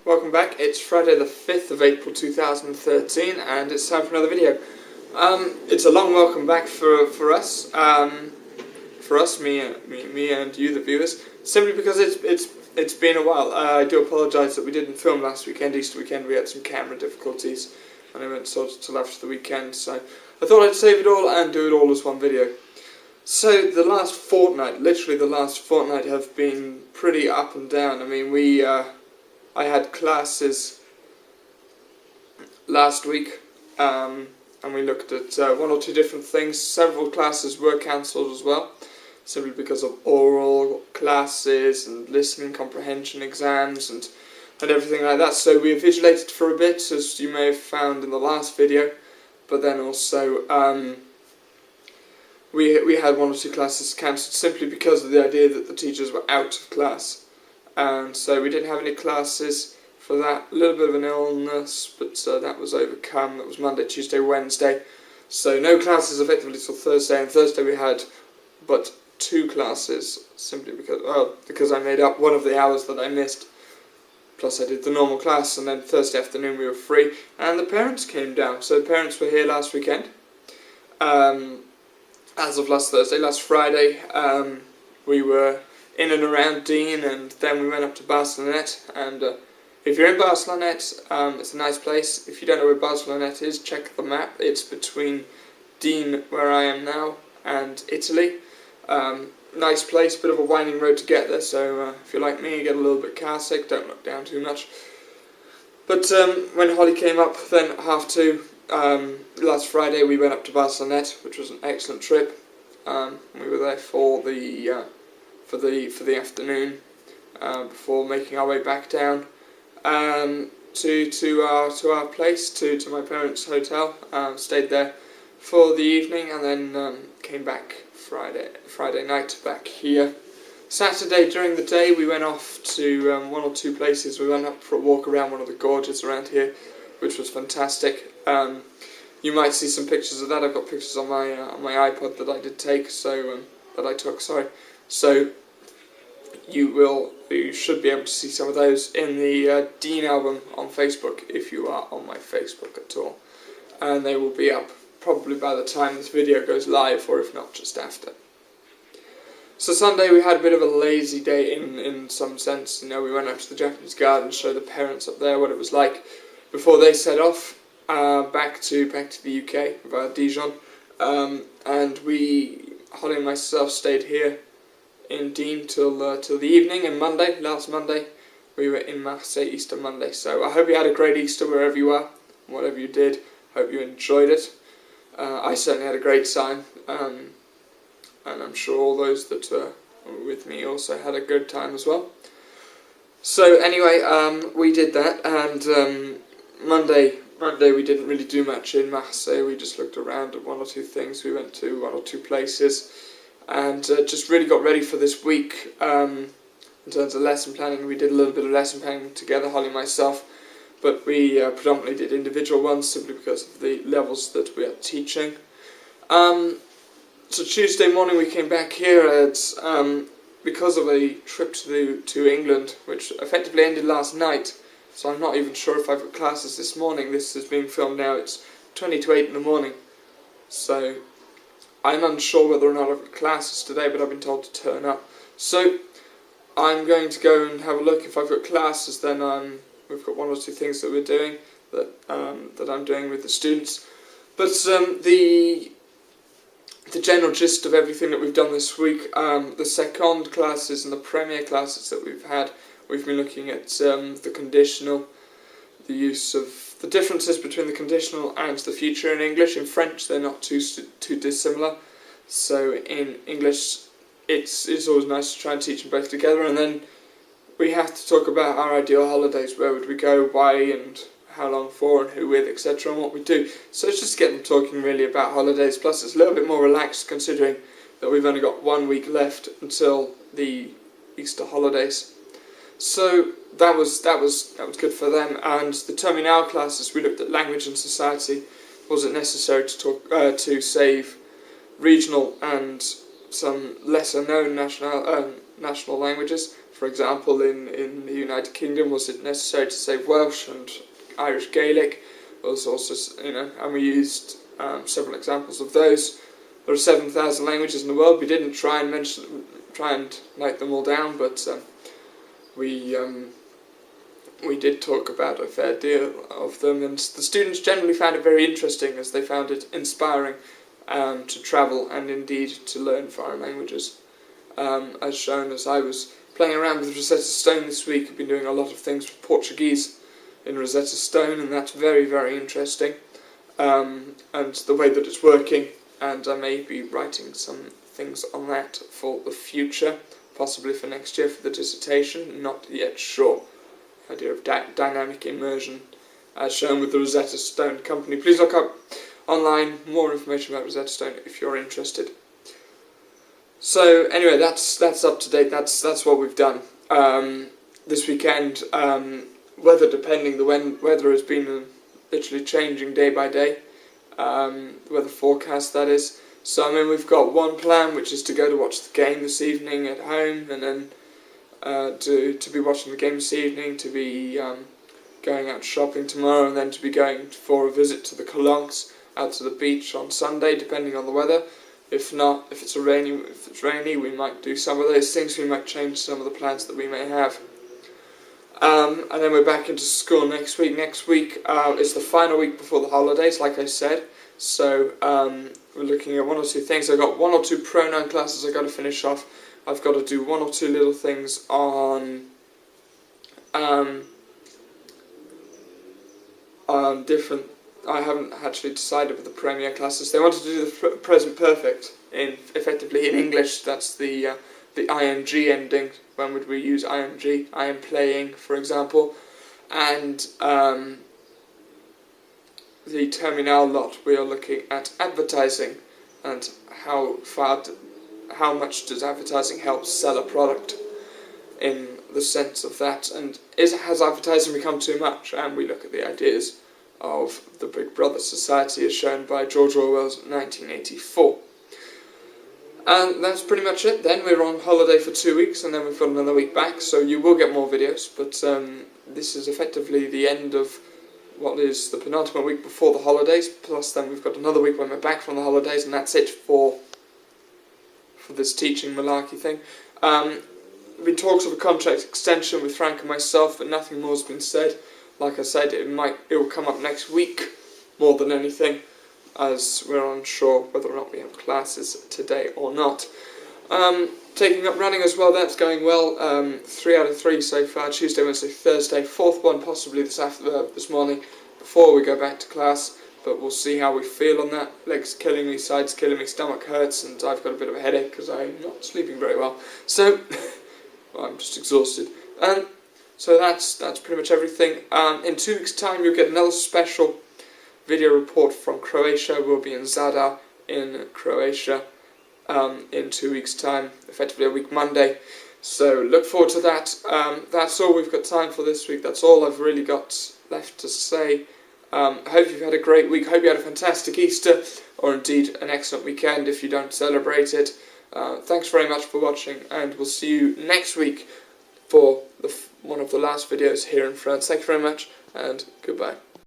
Welcome back. It's Friday the 5th of April 2013 and it's time for another video. It's a long welcome back for us, me and you, the viewers, simply because it's been a while. I do apologise that we didn't film last weekend, Easter weekend. We had some camera difficulties and I went sorted till after the weekend, so I thought I'd save it all and do it all as one video. So the last fortnight, literally the last fortnight, have been pretty up and down. I mean, I had classes last week, and we looked at one or two different things. Several classes were cancelled as well, simply because of oral classes and listening comprehension exams and everything like that. So we vigilated for a bit, as you may have found in the last video, but then also we had one or two classes cancelled simply because of the idea that the teachers were out of class. And so we didn't have any classes for that. A little bit of an illness, but that was overcome. That was Monday, Tuesday, Wednesday. So no classes effectively till Thursday. And Thursday we had but two classes, simply because I made up one of the hours that I missed. Plus I did the normal class, and then Thursday afternoon we were free. And the parents came down. So the parents were here last weekend. As of last Thursday, last Friday, we were in and around Dean, and then we went up to Barcelonnette. And if you're in Barcelonnette, it's a nice place. If you don't know where Barcelonnette is, check the map. It's between Dean, where I am now, and Italy. Nice place, bit of a winding road to get there, so if you're like me, you get a little bit car sick, don't look down too much. But when Holly came up, then at 2:30, last Friday, we went up to Barcelonnette, which was an excellent trip. We were there for the afternoon, before making our way back down to our place, to my parents' hotel. Stayed there for the evening, and then came back Friday night back here. Saturday during the day we went off to one or two places. We went up for a walk around one of the gorges around here, which was fantastic. You might see some pictures of that. I've got pictures on my iPod that I did take, so So you should be able to see some of those in the Dean album on Facebook, if you are on my Facebook at all. And they will be up probably by the time this video goes live, or if not, just after. So Sunday we had a bit of a lazy day in some sense. You know, we went up to the Japanese garden, showed the parents up there what it was like before they set off back to the UK via Dijon. And Holly and myself stayed here in Dean till the evening, and last Monday, we were in Marseille Easter Monday. So I hope you had a great Easter wherever you are, whatever you did. Hope you enjoyed it. I certainly had a great time, and I'm sure all those that were with me also had a good time as well. So anyway, we did that, and Monday we didn't really do much in Marseille. We just looked around at one or two things. We went to one or two places, and just really got ready for this week. In terms of lesson planning, we did a little bit of lesson planning together, Holly and myself, but we predominantly did individual ones simply because of the levels that we are teaching. So Tuesday morning we came back here because of a trip to England, which effectively ended last night. So I'm not even sure if I've got classes this morning. This is being filmed now. It's 20 to 8 in the morning. So I'm unsure whether or not I've got classes today, but I've been told to turn up. So I'm going to go and have a look. If I've got classes, then we've got one or two things that we're doing that I'm doing with the students. But the general gist of everything that we've done this week, the second classes and the premier classes that we've had, we've been looking at the conditional, the use of the differences between the conditional and the future in English. In French, they're not too dissimilar. So in English, it's always nice to try and teach them both together. And then we have to talk about our ideal holidays. Where would we go, why, and how long for, and who with, etc., and what we do. So it's just getting talking really about holidays. Plus, it's a little bit more relaxed considering that we've only got 1 week left until the Easter holidays. So that was good for them. And the terminal classes, we looked at language and society. Was it necessary to save regional and some lesser known national languages? For example, in the United Kingdom, was it necessary to say Welsh and Irish Gaelic? Was also, and we used several examples of those. There are 7,000 languages in the world. We didn't try and note them all down, but we did talk about a fair deal of them, and the students generally found it very interesting, as they found it inspiring to travel and indeed to learn foreign languages. As shown, as I was playing around with Rosetta Stone this week, I've been doing a lot of things with Portuguese in Rosetta Stone, and that's very, very interesting, and the way that it's working, and I may be writing some things on that for the future, possibly for next year for the dissertation, not yet sure. Idea of dynamic immersion, as shown with the Rosetta Stone company. Please look up online more information about Rosetta Stone if you're interested. So anyway, that's up to date. That's what we've done this weekend. Weather depending, the weather has been literally changing day by day. Weather forecast, that is. So I mean, we've got one plan, which is to go to watch the game this evening at home, and then to be watching the game this evening, to be going out shopping tomorrow, and then to be going for a visit to the Calanques, out to the beach on Sunday, depending on the weather. If not, if it's rainy, we might do some of those things. We might change some of the plans that we may have. And then we're back into school next week. Next week is the final week before the holidays, like I said. So we're looking at one or two things. I've got one or two pronoun classes I've got to finish off. I've got to do one or two little things on different. I haven't actually decided with the Premier classes. They wanted to do the present perfect effectively in English. That's the ing ending. When would we use ing? I am playing, for example, and the terminal lot. We are looking at advertising and how much does advertising help sell a product in the sense of that, and has advertising become too much? And we look at the ideas of the Big Brother Society as shown by George Orwell's 1984. And that's pretty much it. Then we're on holiday for 2 weeks, and then we've got another week back, so you will get more videos, but this is effectively the end of what is the penultimate week before the holidays, plus then we've got another week when we're back from the holidays, and that's it for this teaching malarkey thing. Been talks of a contract extension with Frank and myself, but nothing more has been said. Like I said, it will come up next week more than anything, as we're unsure whether or not we have classes today or not. Taking up running as well, that's going well. 3 out of 3 so far, Tuesday, Wednesday, Thursday. 4th one possibly this morning before we go back to class, but we'll see how we feel on that. Legs killing me, sides killing me, stomach hurts, and I've got a bit of a headache because I'm not sleeping very well. So, well, I'm just exhausted. So that's pretty much everything. In 2 weeks' time, you'll get another special video report from Croatia. We'll be in Zadar in Croatia in 2 weeks' time, effectively a week Monday. So look forward to that. That's all we've got time for this week. That's all I've really got left to say. I hope you've had a great week. Hope you had a fantastic Easter, or indeed an excellent weekend if you don't celebrate it. Thanks very much for watching, and we'll see you next week for one of the last videos here in France. Thank you very much, and goodbye.